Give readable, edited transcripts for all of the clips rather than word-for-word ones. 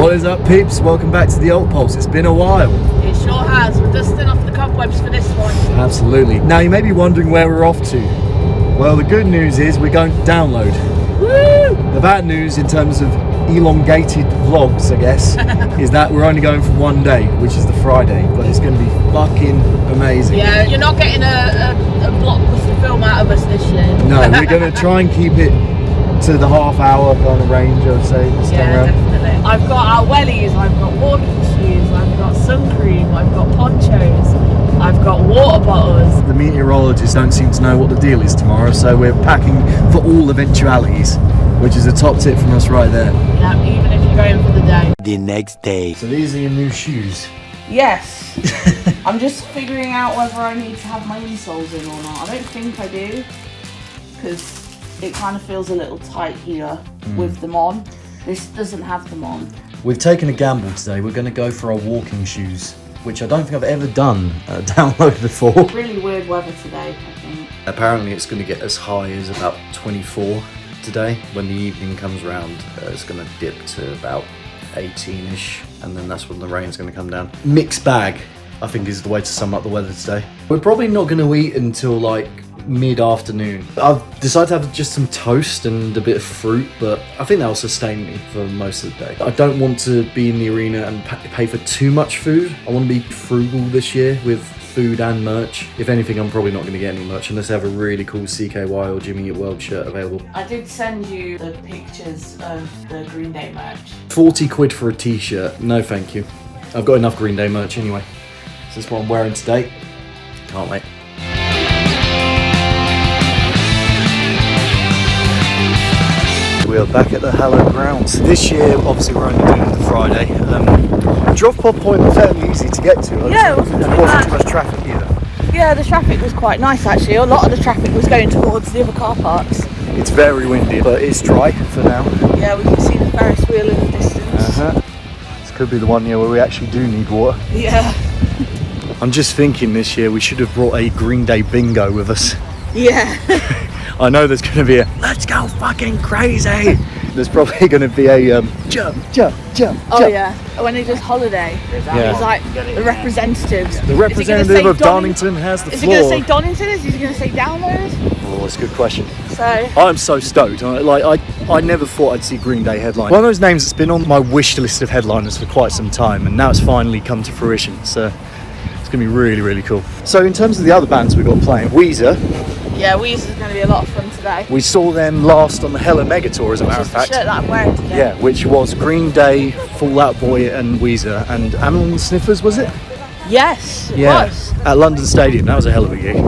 What is up, peeps? Welcome back to the Alt Pulse. It's been a while. It sure has. We're dusting off the cobwebs for this one. Absolutely. Now you may be wondering where we're off to. Well, the good news is we're going to download. Woo! The bad news in terms of elongated vlogs, I guess, is that we're only going for one day, which is the Friday, but it's going to be fucking amazing. Yeah, you're not getting a blockbuster film out of us this year. No, we're going to try and keep it to the half-hour kind of range, I would say. This time around. Definitely. I've got our wellies, I've got walking shoes, I've got sun cream, I've got ponchos, I've got water bottles. The meteorologists don't seem to know what the deal is tomorrow, so we're packing for all eventualities, which is a top tip from us right there. Yeah, even if you're going for the day. The next day. So these are your new shoes. Yes. I'm just figuring out whether I need to have my insoles in or not. I don't think I do, because it kind of feels a little tight here with them on. This doesn't have them on. We've taken a gamble today. We're going to go for our walking shoes, which I don't think I've ever done a download before. Really weird weather today, I think. Apparently it's going to get as high as about 24 today. When the evening comes around, it's going to dip to about 18-ish, and then that's when the rain's going to come down. Mixed bag, I think, is the way to sum up the weather today. We're probably not going to eat until like mid-afternoon. I've decided to have just some toast and a bit of fruit, but I think that will sustain me for most of the day. I don't want to be in the arena and pay for too much food. I want to be frugal this year with food and merch. If anything, I'm probably not going to get any merch unless I have a really cool CKY or Jimmy Eat World shirt available. I did send you the pictures of the Green Day merch. 40 quid for a t-shirt. No thank you. I've got enough Green Day merch anyway. This is what I'm wearing today. Can't wait. We are back at the hallowed grounds. This year, obviously, we're only doing it the Friday. Drop-off point was fairly easy to get to. Yeah, it wasn't too much traffic either. Yeah, the traffic was quite nice actually. A lot of the traffic was going towards the other car parks. It's very windy, but it's dry for now. Yeah, we can see the Ferris wheel in the distance. This could be the one year where we actually do need water. Yeah. I'm just thinking this year we should have brought a Green Day bingo with us. Yeah. I know there's going to be a let's go fucking crazy. There's probably going to be a jump. Oh yeah, when they just holiday. Yeah. It's like the representatives. The representative of Donington has the Is floor. he going to say Donington? Is he going to say download? Oh, that's a good question. So I'm so stoked. I never thought I'd see Green Day headline. One of those names that's been on my wish list of headliners for quite some time, and now it's finally come to fruition. So it's going to be really, really cool. So in terms of the other bands we've got playing, Weezer. yeah, Weezer's going to be a lot of fun today. We saw them last on the Hella Mega Tour, as a matter of fact. The shirt that I'm wearing today. Yeah, which was Green Day, Fall Out Boy and Weezer and Amyl Sniffers, was it? Yes, it was. At London Stadium. That was a hell of a gig.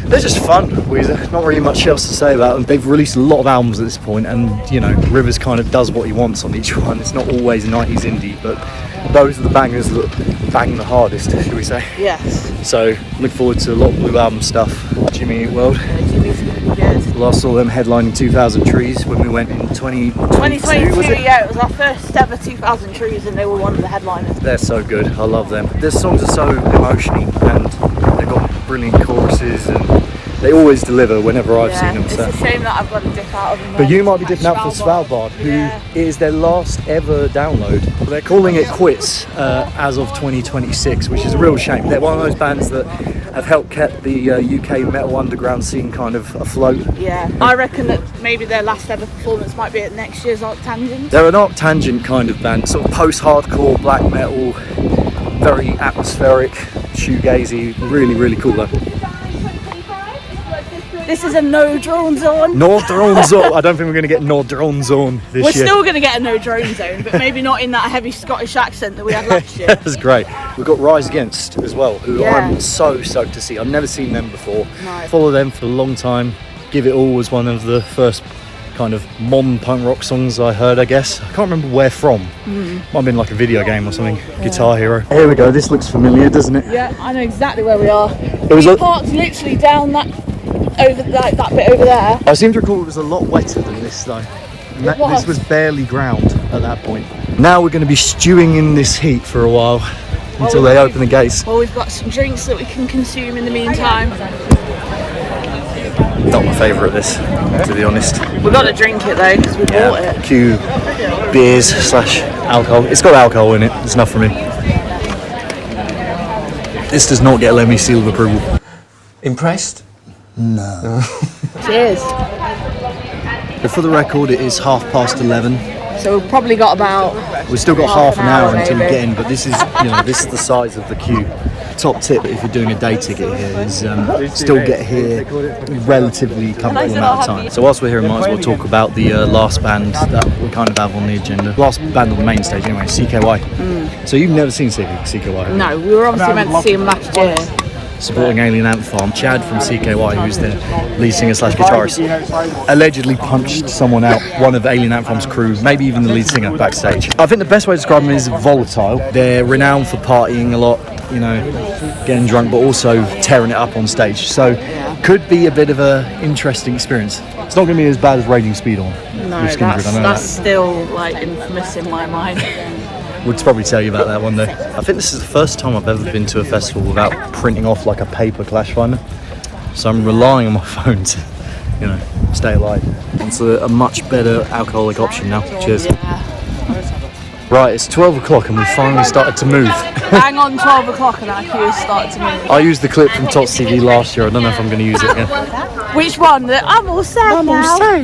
They're just fun, Weezer. Not really much else to say about them. They've released a lot of albums at this point, and you know, Rivers kind of does what he wants on each one. It's not always 90s indie, but those are the bangers that bang the hardest, should we say? Yes. So look forward to a lot of Blue Album stuff. Jimmy Eat World. Jimmy's going to be good. Last saw them headlining 2000 Trees when we went in 2022, was it? yeah, it was our first ever 2000 Trees, and they were one of the headliners. They're so good. I love them. Their songs are so emotional, and they've got brilliant choruses, and they always deliver whenever I've seen them. It's So. a shame that I've got to dip out of them. But you might be dipping out for Svalbard, who is their last ever download. They're calling it quits as of 2026, which is a real shame. They're one of those bands that have helped keep the UK metal underground scene kind of afloat. Yeah, I reckon that maybe their last ever performance might be at next year's Arctangent. They're an Arctangent kind of band, sort of post-hardcore black metal, very atmospheric, shoegazy, really, really cool though. This is a no drone zone. No drone zone. I don't think we're going to get no drone zone this We're year. still going to get a no drone zone, but maybe not in that heavy Scottish accent that we had last year. That's great. We've got Rise Against as well, who Yeah. I'm so stoked to see. I've never seen them before. No. Follow them for a long time. Give It All was one of the first kind of modern punk rock songs I heard, I guess. I can't remember where from. Might have been like a video game or something. Guitar Hero. Here we go. This looks familiar, doesn't it? Yeah, I know exactly where we are. was We a- parked literally down that bit over there. I seem to recall it was a lot wetter than this though. And this was barely ground at that point. Now we're going to be stewing in this heat for a while until they open the gates. Well, we've got some drinks that we can consume in the meantime. Not my favourite this, to be honest. We've got to drink it though because we bought it. Q beers / alcohol. It's got alcohol in it. It's enough for me. This does not get Lemmy seal of approval. Impressed? No. Cheers. But for the record, it is 11:30. So we've probably got about... We've still got half an hour until we maybe. get in, but this is, this is the size of the queue. Top tip if you're doing a day ticket here is still get here relatively comfortable amount of time. So whilst we're here, we might as well talk about the last band that we kind of have on the agenda. Last band on the main stage anyway, CKY. So you've never seen CKY? No, we were obviously meant to see him last year. Supporting Alien Ant Farm. Chad from CKY, who's the lead singer / guitarist, allegedly punched someone out, one of Alien Ant Farm's crew, maybe even the lead singer backstage. I think the best way to describe them is volatile. They're renowned for partying a lot, getting drunk, but also tearing it up on stage. So could be a bit of an interesting experience. It's not going to be as bad as Raging Speed on. No, that's still like infamous in my mind. We'll probably tell you about that one day. I think this is the first time I've ever been to a festival without printing off like a paper Clash Finder. So I'm relying on my phone to, stay alive. It's a much better alcoholic option now. Cheers. Yeah. Right, it's 12 o'clock and we finally started to move. Bang on 12 o'clock and our queue started to move. I used the clip from Tots TV last year. I don't know if I'm going to use it again. Which one? I'm all sad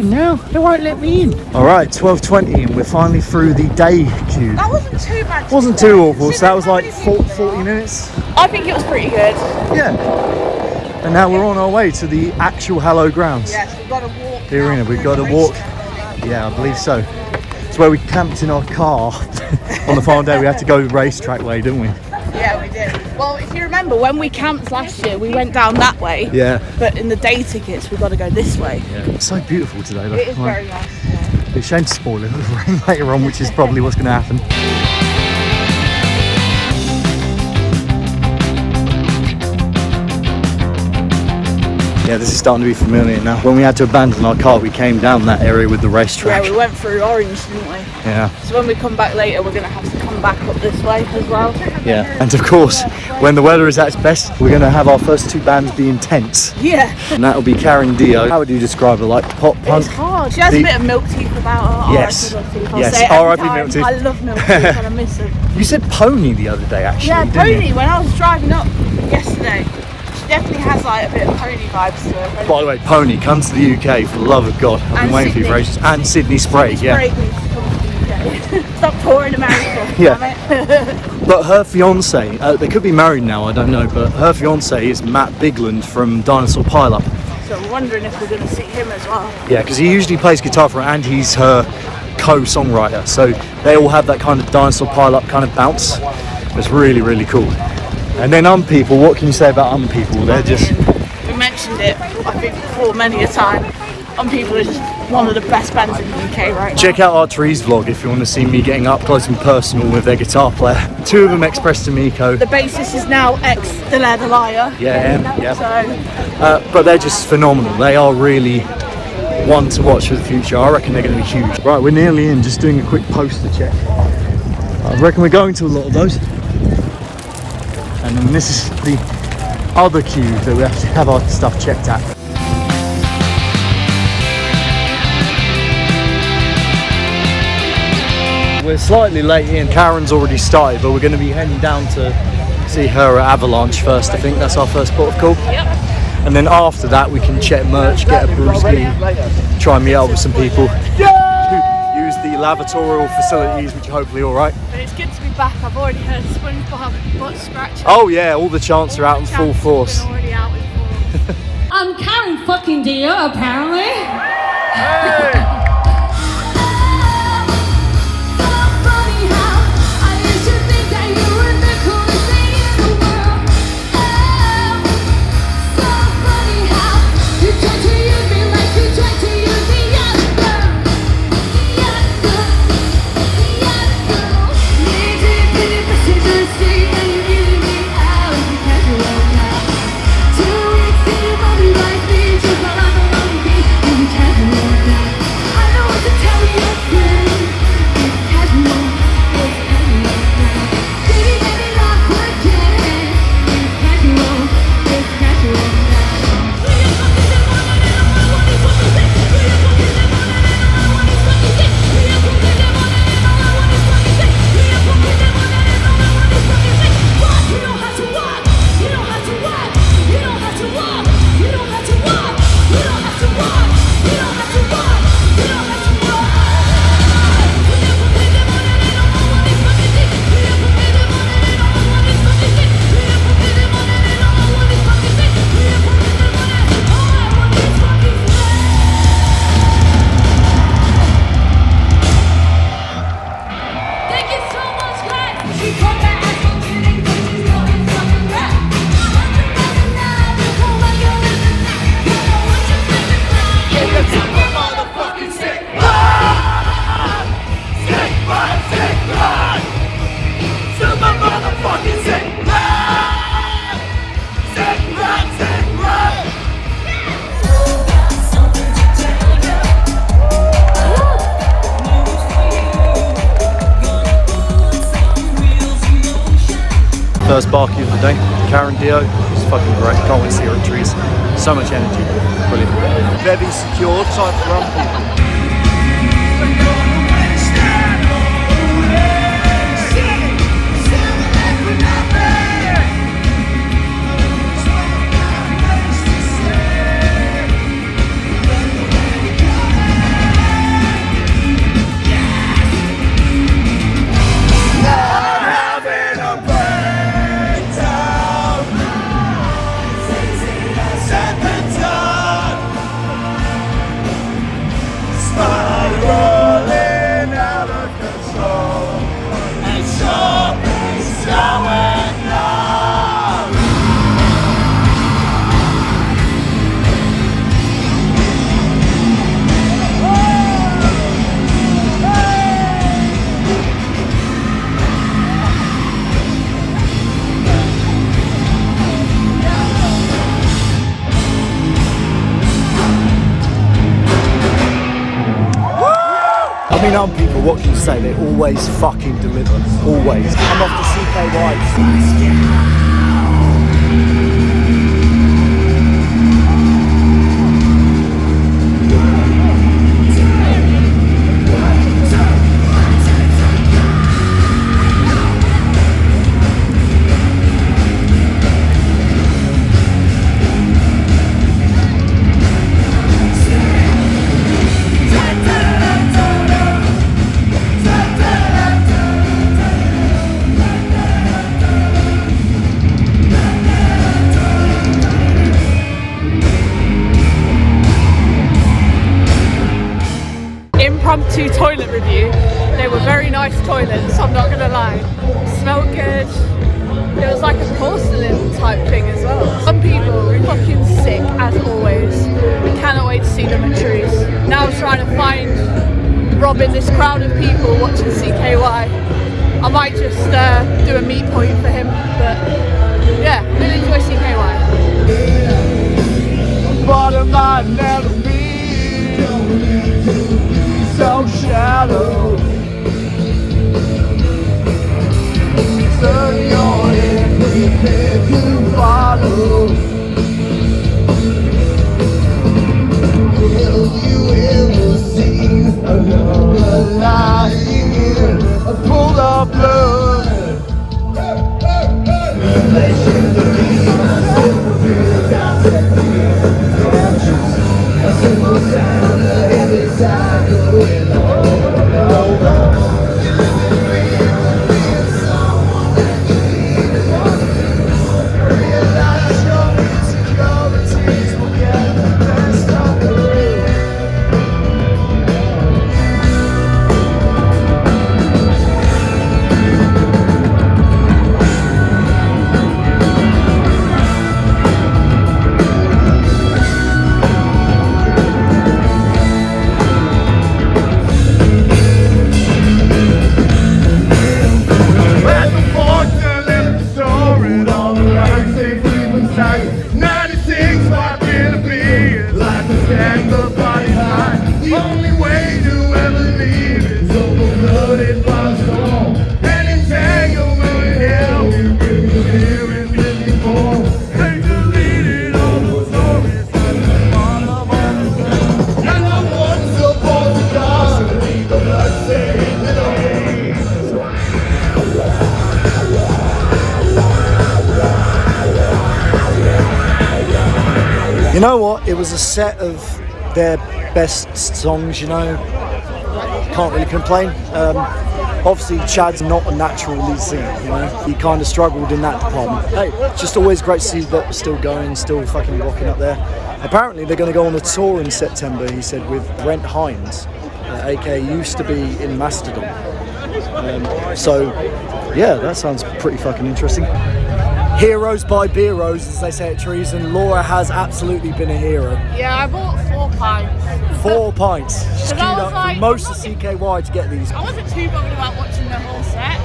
now. They won't let me in. All right, 12:20 and we're finally through the day queue. That wasn't too bad. It wasn't too awful, so that was like 40 minutes. I think it was pretty good. Yeah. And now we're on our way to the actual hallowed grounds. Yes, we've got to walk. The arena, we've got to walk. Yeah, I believe so. It's where we camped in our car on the final day. We had to go racetrack way, didn't we? Yeah, we did. Well, if you remember, when we camped last year, we went down that way. Yeah. But in the day tickets, we've got to go this way. Yeah. It's so beautiful today. It is very nice. Yeah. It's a shame to spoil it with rain later on, which is probably what's going to happen. Yeah, this is starting to be familiar now. When we had to abandon our car, we came down that area with the racetrack. Yeah, we went through Orange, didn't we? Yeah. So when we come back later, we're going to have to come back up this way as well. Yeah. And of course, when the weather is at its best, we're going to have our first two bands be intense. Yeah. And that'll be Karen Dio. How would you describe her? Like pop punk? It's hard. She has a bit of milk teeth about her. Yes. Yes. R.I.P. Milk Teeth. I love milk teeth and I miss them. You said Pony the other day, actually. Yeah, didn't Pony. you? When I was driving up yesterday, she definitely has like a bit of Pony vibes to her. By the way, Pony, come to the UK for the love of God. I've been And waiting for you for ages. And Sydney Sprague, yeah. Sprague needs to come to the UK. Stop touring America. Yeah. Damn it. But her fiance, they could be married now, I don't know, but her fiance is Matt Bigland from Dinosaur Pile-Up. So I'm wondering if we're going to see him as well. Yeah, because he usually plays guitar for her and he's her co-songwriter. So they all have that kind of Dinosaur Pile-Up kind of bounce. It's really, really cool. And then Unpeople, what can you say about Unpeople? They're just... We mentioned it, I think, before many a time. Unpeople is just one of the best bands in the UK right now. Check out our Trees vlog if you want to see me getting up close and personal with their guitar player. Two of them ex-Preston Miko. The bassist is now ex-The Leather Liar. Yeah. So, But they're just phenomenal. They are really one to watch for the future. I reckon they're going to be huge. Right, we're nearly in, just doing a quick poster check. I reckon we're going to a lot of those. And then this is the other queue that we have to have our stuff checked at. We're slightly late in. Karen's already started, but we're going to be heading down to see her at Avalanche first. I think that's our first port of call. yep. And then after that, we can check merch, get a brewski, try and meet up with some people. Use the lavatorial facilities, which are hopefully all right. But it's good to be back. I've already heard SpongeBob butt scratch. Oh yeah, all the chants are out in full force. Already out in full. I'm Karen fucking Dio, apparently. Hey! first Barky of the day, Karen Dio. It's fucking great. Can't wait to see her at Trees. So much energy. Brilliant. Very secure, time for Unpeople. I mean, Unpeople, what can you say? They always fucking deliver. Always. I'm off to CKY. Impromptu toilet review. They were very nice toilets, I'm not gonna lie. Smelled good. It was like a porcelain type thing as well. Some people are fucking sick as always. We cannot wait to see them at Trees. Now I'm trying to find Rob in this crowd of people watching CKY. I might just do a meet point for him, but yeah, we'll enjoy CKY. Bottom line never be so shallow. Turn your head, prepare to follow. Will you ever see another lying in a pool of blood? A simple sound of every side going on and over. Realize your insecurities will get the best of you. You know what? It was a set of their best songs, you know. Can't really complain. Obviously, Chad's not a natural lead singer, you know. He kind of struggled in that department. Hey, it's just always great to see that we're still going, still fucking rocking up there. Apparently, they're going to go on a tour in September, he said, with Brent Hines, aka used to be in Mastodon. So, yeah, that sounds pretty fucking interesting. Heroes by Beeros, as they say at Trees, and Laura has absolutely been a hero. Yeah, I bought 4 pints. 4 pints. Just queued up like, for most of CKY to get these. I wasn't too bothered about watching the whole set.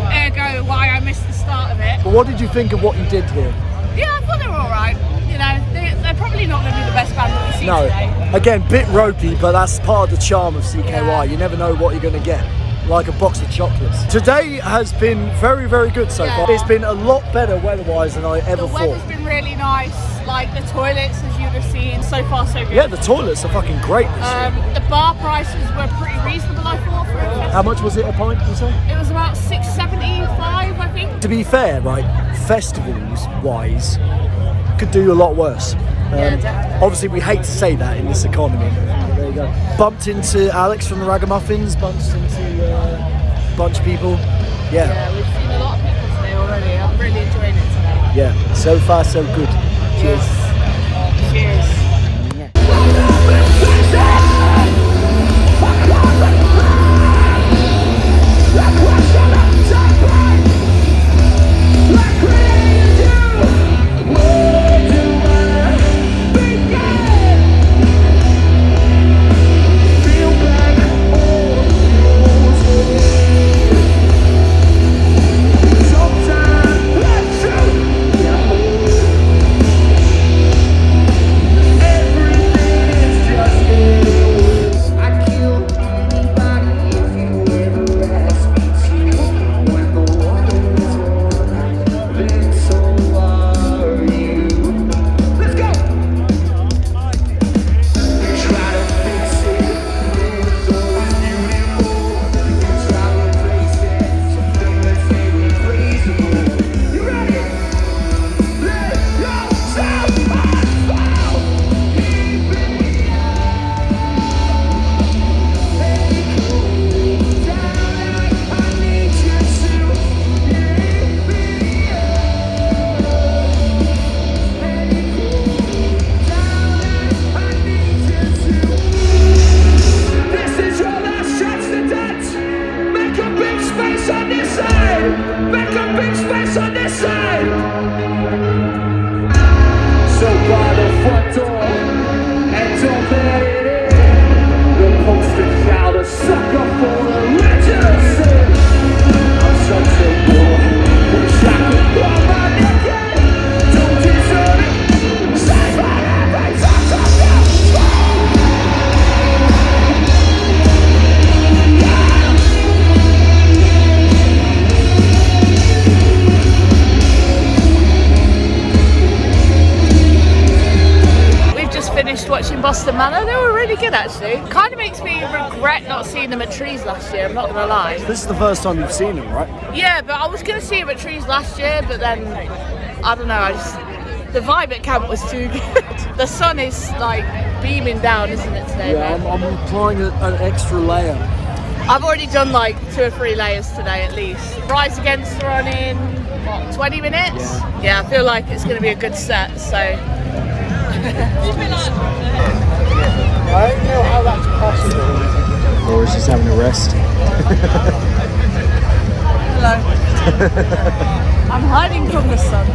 Ergo, why I missed the start of it. But what did you think of what you did here? Yeah, I thought they were alright. You know, they're probably not going to be the best band that we see today. Again, bit ropey, but that's part of the charm of CKY. Yeah. You never know what you're going to get. like a box of chocolates. Today has been very, very good so far. It's been a lot better weather-wise than I ever thought. The weather's been really nice. Like the toilets, as you'd have seen, so far so good. Yeah, the toilets are fucking great this year. The bar prices were pretty reasonable, I thought, for a festival. How much was it a pint, you say? It was about $6.75, I think. To be fair, right, festivals-wise, could do a lot worse. Yeah, definitely. Obviously, we hate to say that in this economy. There you go. Bumped into Alex from the Ragamuffins, bumped into a bunch of people. Yeah, we've seen a lot of people today already. I'm really enjoying it today. Yeah, so far so good. Cheers. Cheers. They were really good actually. Kind of makes me regret not seeing them at Trees last year, I'm not gonna lie. This is the first time you've seen them, right? Yeah, but I was gonna see them at Trees last year, but then I don't know, the vibe at camp was too good. The sun is like beaming down, isn't it today? Yeah, I'm applying an extra layer. I've already done like 2 or 3 layers today at least. Rise Against the run in, what, 20 minutes? Yeah, I feel like it's gonna be a good set, so. I don't know how that's possible. Or is just having a rest? Hello. I'm hiding from the sun.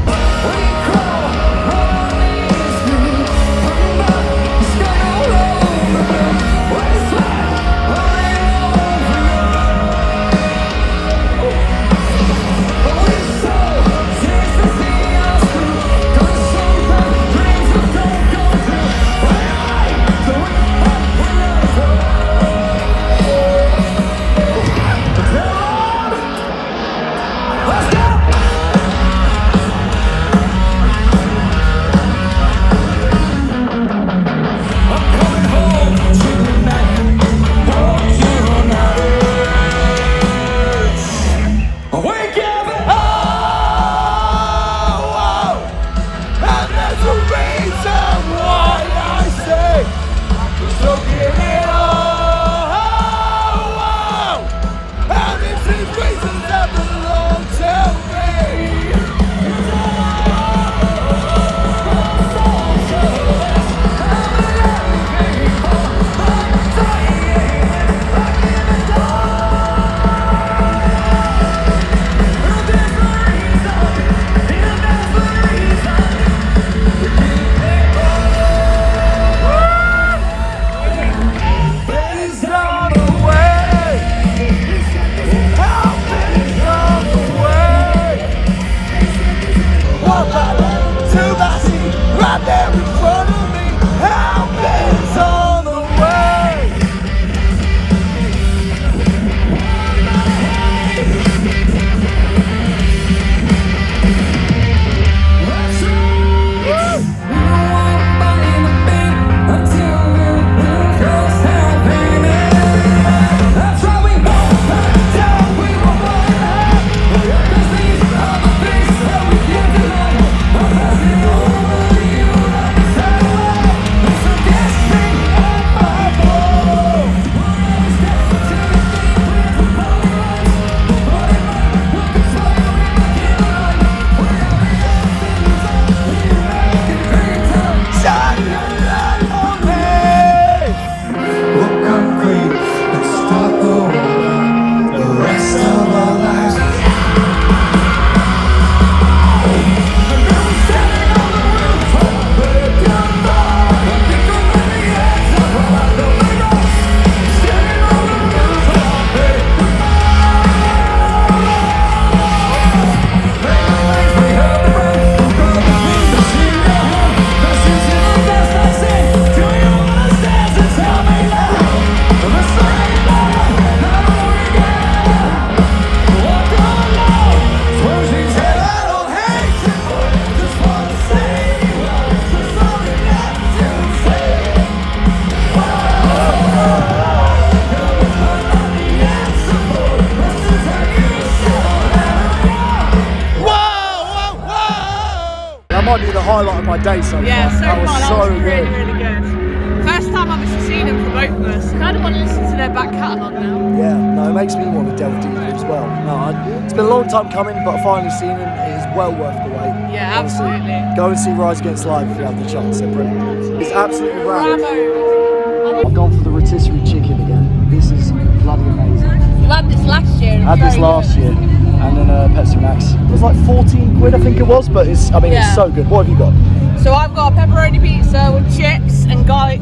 my day so Yeah, far. so That was far, so that was really, good. really good. First time I've ever seen them for both of us. Kind of want to listen to their back catalogue now. Yeah, no, it makes me want to delve deeper as well. No, it's been a long time coming, but I finally seen them. It is well worth the wait. Yeah, Honestly. absolutely. Go and see Rise Against Live if you have the chance. They're brilliant. It's absolutely rad. Bravo! I've gone for the rotisserie chicken again. This is bloody amazing. You had this last year. I had this last year, and then Pepsi Max. It was like 14 quid, I think it was, but it's so good. What have you got? So I've got a pepperoni pizza with chips and garlic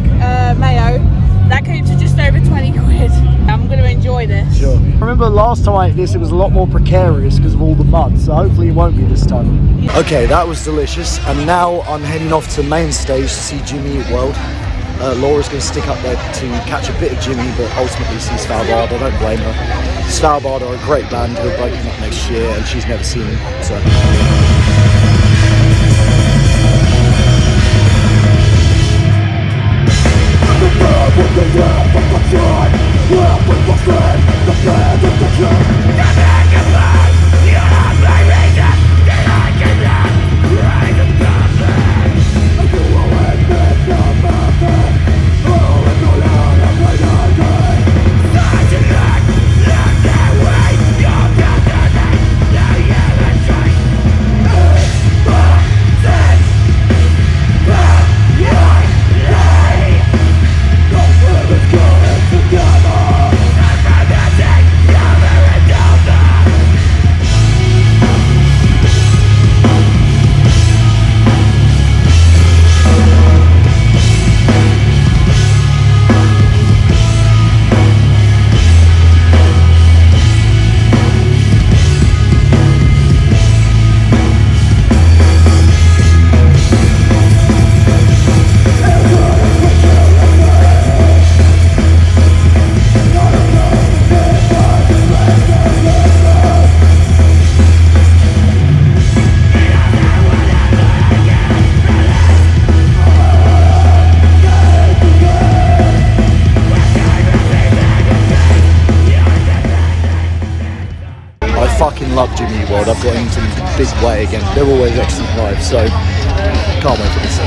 mayo. That came to just over 20 quid. I'm going to enjoy this. Sure. I remember last time I ate this, it was a lot more precarious because of all the mud, so hopefully it won't be this time. Okay, that was delicious, and now I'm heading off to main stage to see Jimmy Eat World. Laura's going to stick up there to catch a bit of Jimmy, but ultimately see Svalbard. I don't blame her. Svalbard are a great band who are breaking up next year, and she's never seen them, so... Love Jimmy Eat World. I've got into them in a big way again. They're always excellent live, so can't wait for this.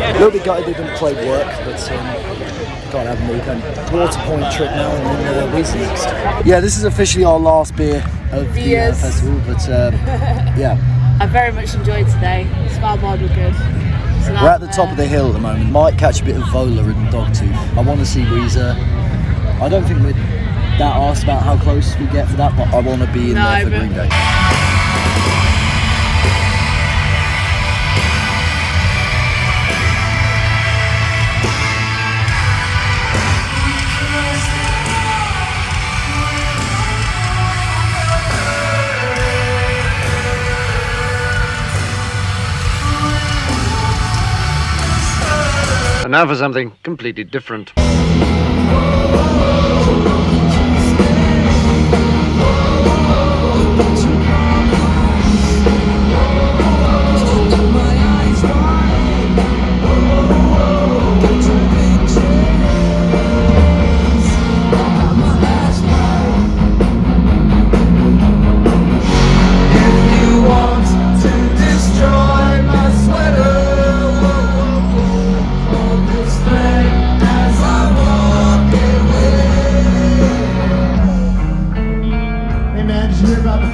A little bit gutted they didn't play Work, but Can't have them all, can you? Water Point trip now and then Weezer next. Yeah, this is officially our last beer of the festival, but yeah. I very much enjoyed today. Svalbard were good. So we're at the top of the hill at the moment. Might catch a bit of Vola and Dogtooth. I want to see Weezer. I don't think we're that asked about how close we get for that, but I want to be in there for Green Day. And now for something completely different.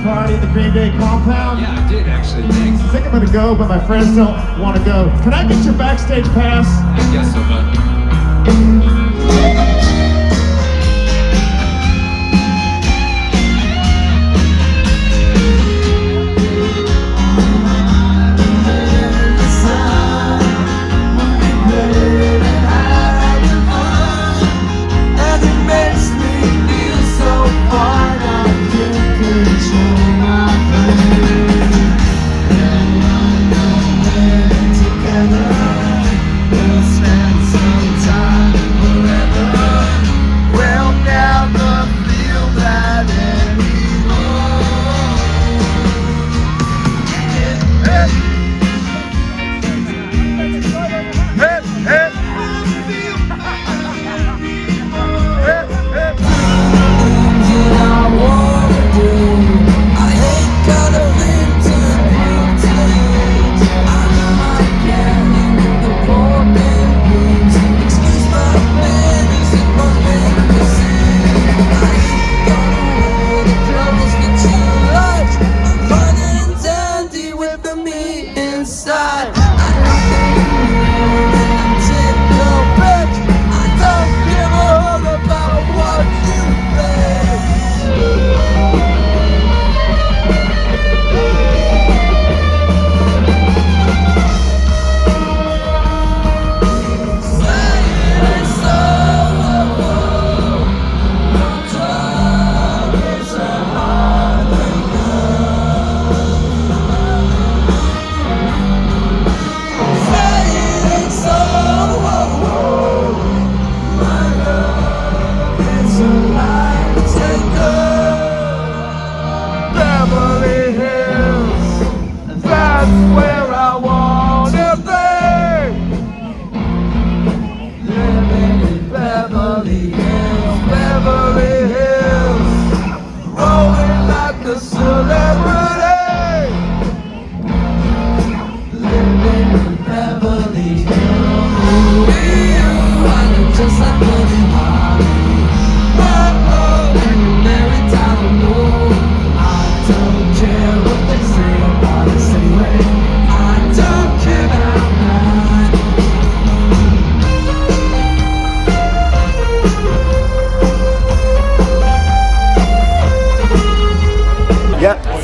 Party at the Green Day compound? Yeah, I did actually, thanks. I think I'm gonna go, but my friends don't want to go. Can I get your backstage pass? I guess so, bud.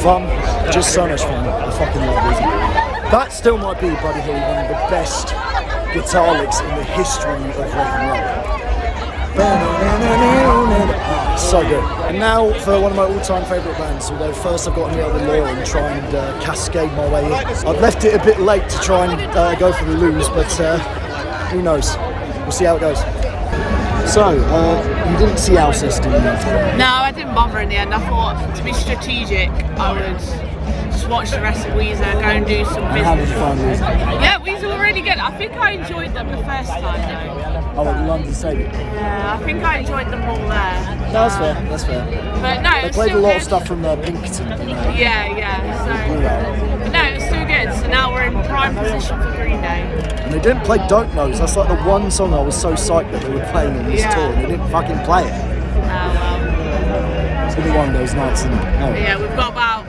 Fun, just so much fun. I fucking love Weezer. That still might be, Buddy Holly, one of the best guitar licks in the history of rock and roll. So good. And now for one of my all-time favourite bands, although first I've got to meet up with Laura and try and cascade my way in. I've left it a bit late to try and go for the lose, but who knows? We'll see how it goes. So, you didn't see Alcest, did you? No, I didn't bother in the end. I thought, to be strategic, I would just watch the rest of Weezer, go and do some business. How did you find Weezer? Yeah, Weezer were really good. I think I enjoyed them the first time though. Oh, at the London Stadium? Yeah, I think I enjoyed them all there. No, that's fair, that's fair. But no, they played a lot of stuff from Pinkerton, you know. Yeah, so. But no, it was still good. So now we're in prime position for Green Day. And they didn't play Don't Knows. That's like the one song I was so psyched that they were playing on this tour, and they didn't fucking play it. It's gonna be one of those nights, isn't it? Oh. Yeah, we've got about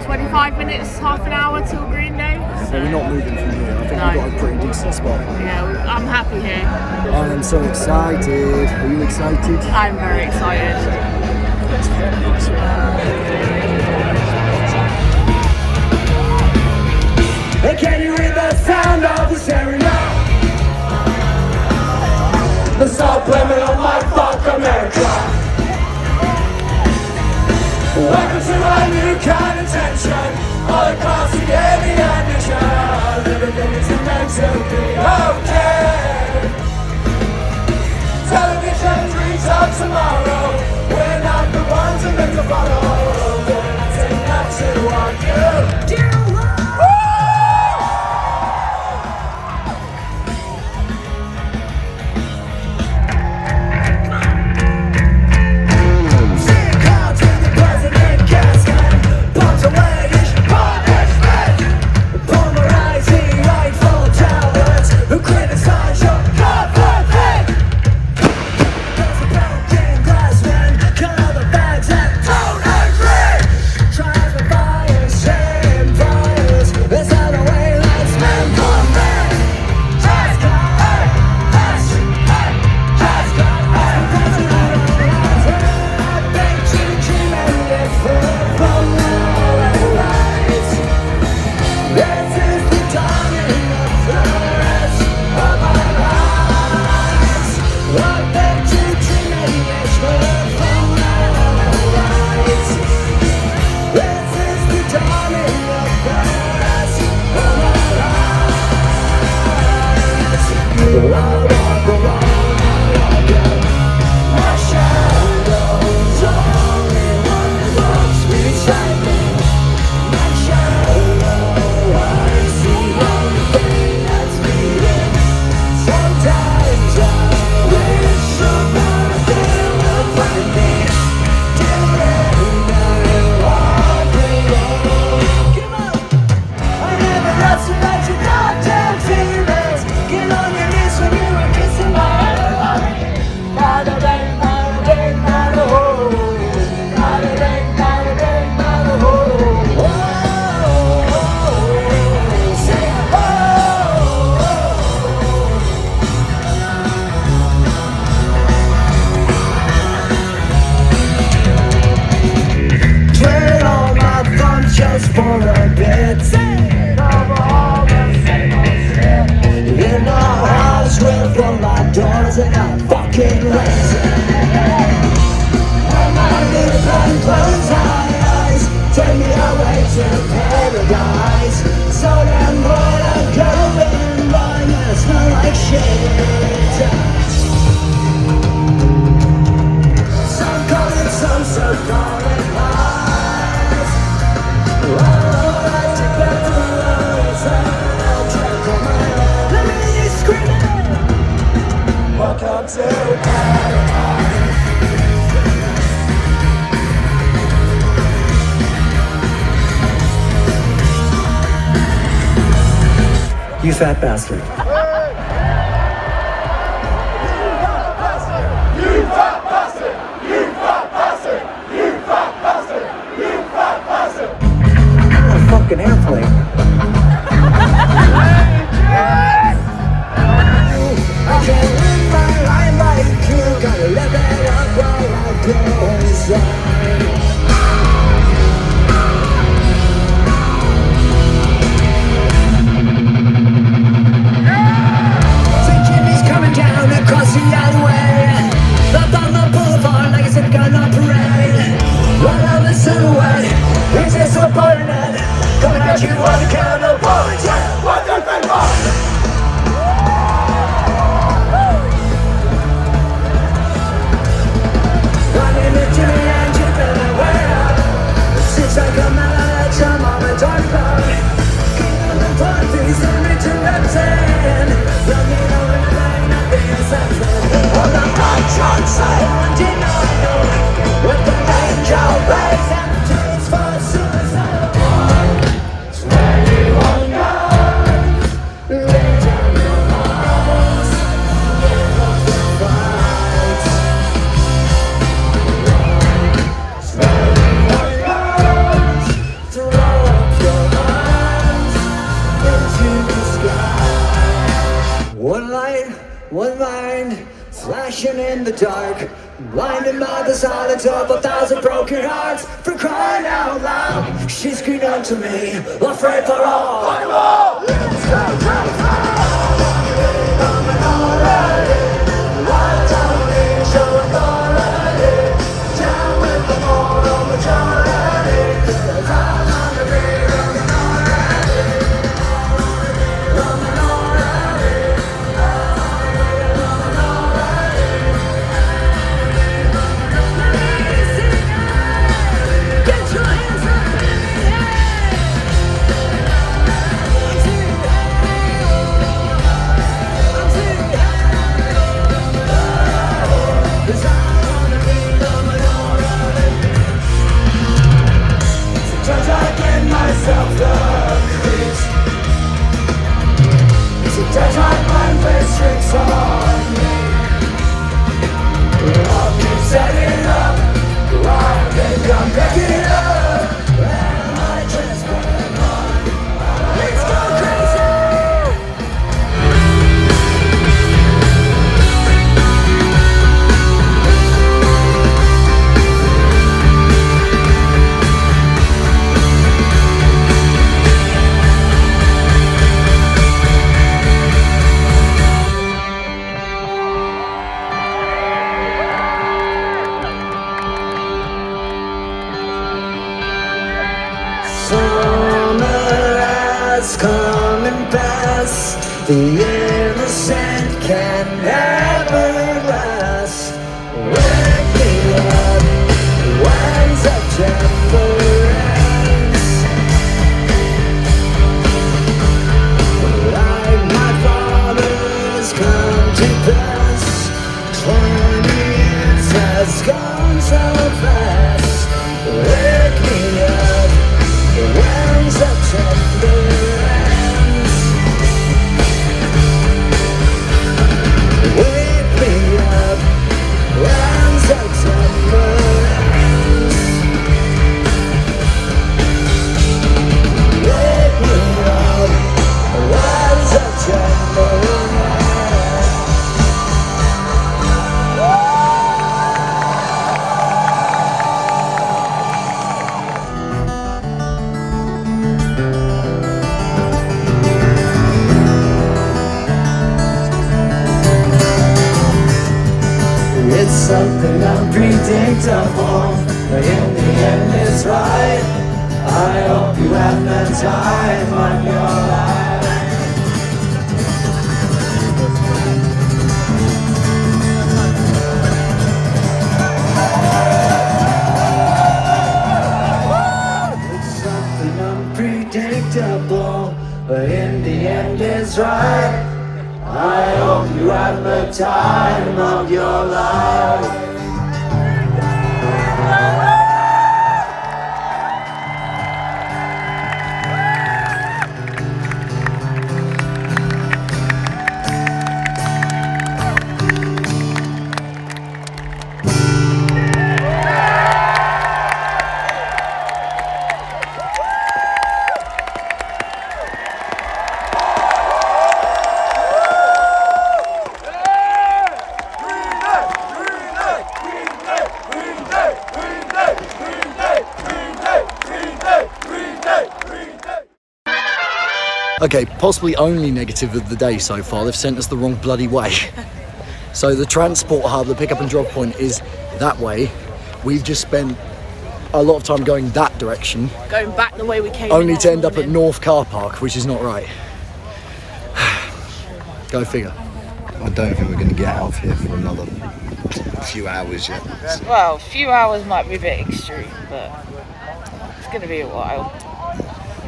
25 minutes, half an hour till Green Day. So we're not moving from here. I think we've got a pretty decent spot. Yeah, I'm happy here. I am so excited. Are you excited? I'm very excited. Hey, can you hear the sound of the stereo? The soul blaming on my fuck America. Welcome to my new kind of tension. All across the alien nation. Everything is meant to be okay. Television dreams of tomorrow. We're not the ones who make the follow. We're not saying that to what you do. You fat bastard. I'm a fucking airplane. I can't live my life like you. Gotta live it up while I go inside. Across the alleyway, up on the boulevard like it's a gun on parade. Right on the silhouette, is this subordinate? Coming at you reflection in the dark, blinded by the silence of 1,000 broken hearts. For crying out loud, she screamed unto me, afraid for all. Fuck 'em all! The innocent can never last. Wake me up when September ends. Like my father's come to pass. 20 years has gone so fast. Wake me up when September ends. It's something unpredictable, but in the end it's right. I hope you have the time of your life. It's something unpredictable, but in the end it's right. I hope you have the time of your life. Okay, possibly only negative of the day so far, they've sent us the wrong bloody way. So the transport hub, the pick up and drop point is that way. We've just spent a lot of time going that direction. Going back the way we came. Only to end up at North Car Park, which is not right. Go figure. I don't think we're going to get out of here for another few hours yet. Well, a few hours might be a bit extreme, but it's going to be a while.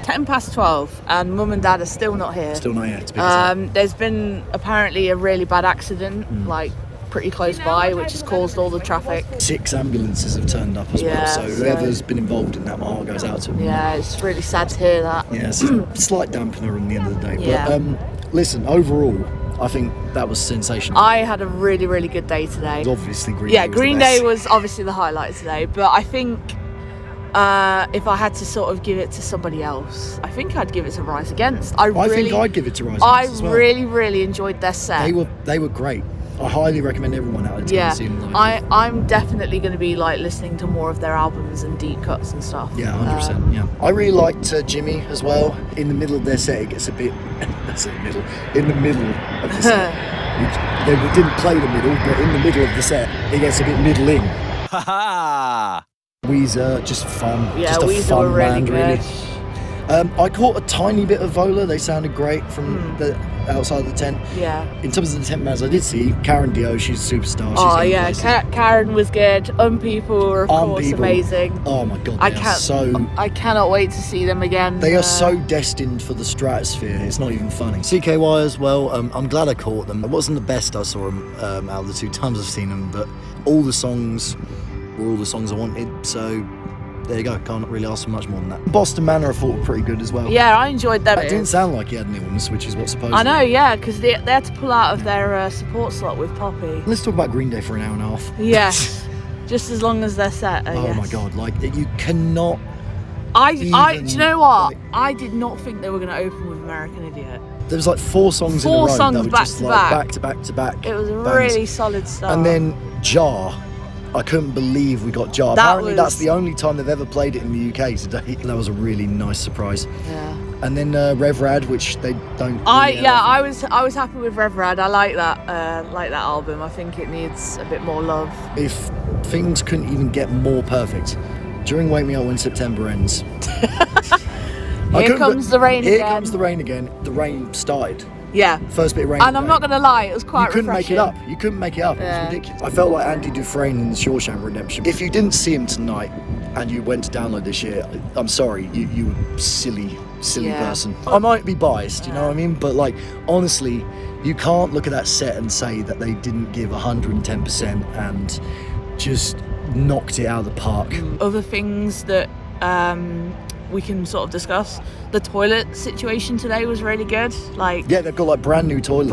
12:10 and Mum and Dad are still not here. Still not here, to be there's been apparently a really bad accident, like pretty close by, which has caused all the traffic. 6 ambulances have turned up as well, so whoever's been involved in that, my heart goes out to them. Yeah, it's really sad to hear that. Yeah, it's a slight dampener in the end of the day. But listen, overall, I think that was sensational. I had a really, really good day today. It was obviously Green Day. Yeah, Green Day was obviously the highlight today, but I think if I had to sort of give it to somebody else, I think I'd give it to Rise Against. I think I'd give it to Rise Against as well. really, really enjoyed their set. They were great. I highly recommend everyone out there to see them live. I'm definitely going to be like listening to more of their albums and deep cuts and stuff. Yeah, 100%. Yeah, I really liked Jimmy as well. In the middle of their set, it gets a bit. In the middle of the set, they didn't play the middle, but in the middle of the set, it gets a bit middling. Weezer, just fun. Yeah, just a Weezer fun were really band, good. really. I caught a tiny bit of Vola. They sounded great from the outside of the tent. Yeah. In terms of the tent bands, I did see Karen Dio. She's a superstar. Oh yeah, Karen was good. Unpeople were of course Unpeople. amazing. Oh my god, I cannot wait to see them again. They are so destined for the stratosphere. It's not even funny. CKY as well. I'm glad I caught them. It wasn't the best I saw them out of the 2 times I've seen them, but all the songs were all the songs I wanted. So there you go. Can't really ask for much more than that. Boston Manor I thought were pretty good as well. Yeah, I enjoyed them. It didn't sound like he had an illness, which is what supposed. I know, yeah, because they had to pull out of their support slot with Poppy. Let's talk about Green Day for an hour and a half. Yes, just as long as they're set. Oh my god, like you cannot. Do you know what? I did not think they were going to open with American Idiot. There was like 4 songs in a row songs that were back just to like back. back to back. It was a bangers. really solid start. And then Jar. I couldn't believe we got Jar. Apparently that's the only time they've ever played it in the UK today. That was a really nice surprise. Yeah. And then Rev Rad, which they don't. I was happy with Rev Rad. I like that album. I think it needs a bit more love. If things couldn't even get more perfect, during Wake Me Up When September Ends. Here comes the rain again. Here comes the rain again. The rain started. Yeah. First bit of rain. And I'm not going to lie, it was quite refreshing. You couldn't make it up. Yeah. It was ridiculous. I felt like Andy Dufresne in The Shawshank Redemption. If you didn't see him tonight and you went to download this year, I'm sorry, you were silly person. I might be biased, you know what I mean? But like, honestly, you can't look at that set and say that they didn't give 110% and just knocked it out of the park. Other things that we can sort of discuss. The toilet situation today was really good. Like, yeah, they've got like brand new toilets.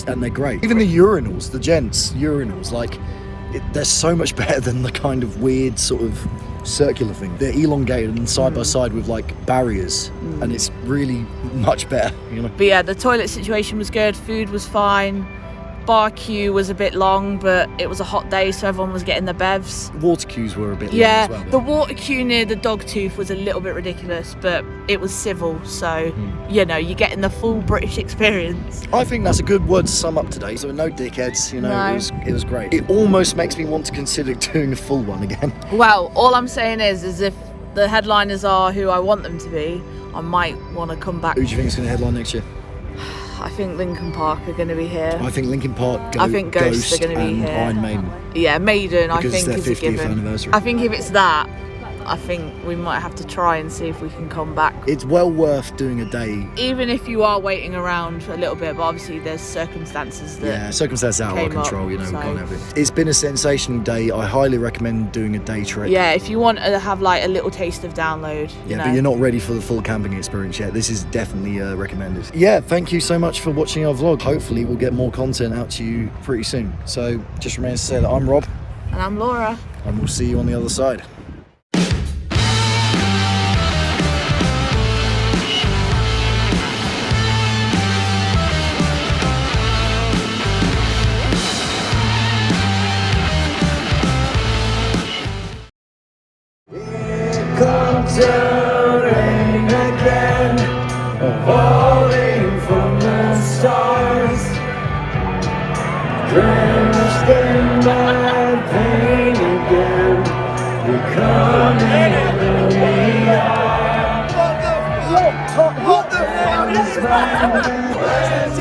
And they're great. Even the urinals, the gents urinals, like they're so much better than the kind of weird sort of circular thing. They're elongated and side by side with like barriers, and it's really much better, you know. But yeah, the toilet situation was good. Food was fine. Bar queue was a bit long, but it was a hot day, so everyone was getting their bevs. Water queues were a bit long as well. The water queue near the dog tooth was a little bit ridiculous, but it was civil, so you know, you're getting the full British experience. I think that's a good word to sum up today. So no dickheads, you know. No. It was great. It almost makes me want to consider doing a full one again. Well, all I'm saying is if the headliners are who I want them to be, I might want to come back. Who do you think is going to headline next year? I think Linkin Park are going to be here. I think Linkin Park, I think Ghost are going to be here. Iron Maiden. Yeah, Maiden, I because think, it's is their a 50th given. anniversary. I think if it's that, I think we might have to try and see if we can come back. It's well worth doing a day. Even if you are waiting around a little bit, but obviously there's circumstances that. Yeah, circumstances out of our control, you know, we can't have it. It's been a sensational day. I highly recommend doing a day trip. Yeah, if you want to have like a little taste of download. You know. But you're not ready for the full camping experience yet. This is definitely recommended. Yeah, thank you so much for watching our vlog. Hopefully we'll get more content out to you pretty soon. So just remains to say that I'm Rob. And I'm Laura. And we'll see you on the other side. Comes the rain again, falling from the stars, drenched in my pain again. We're coming who we are. What the fuck is that?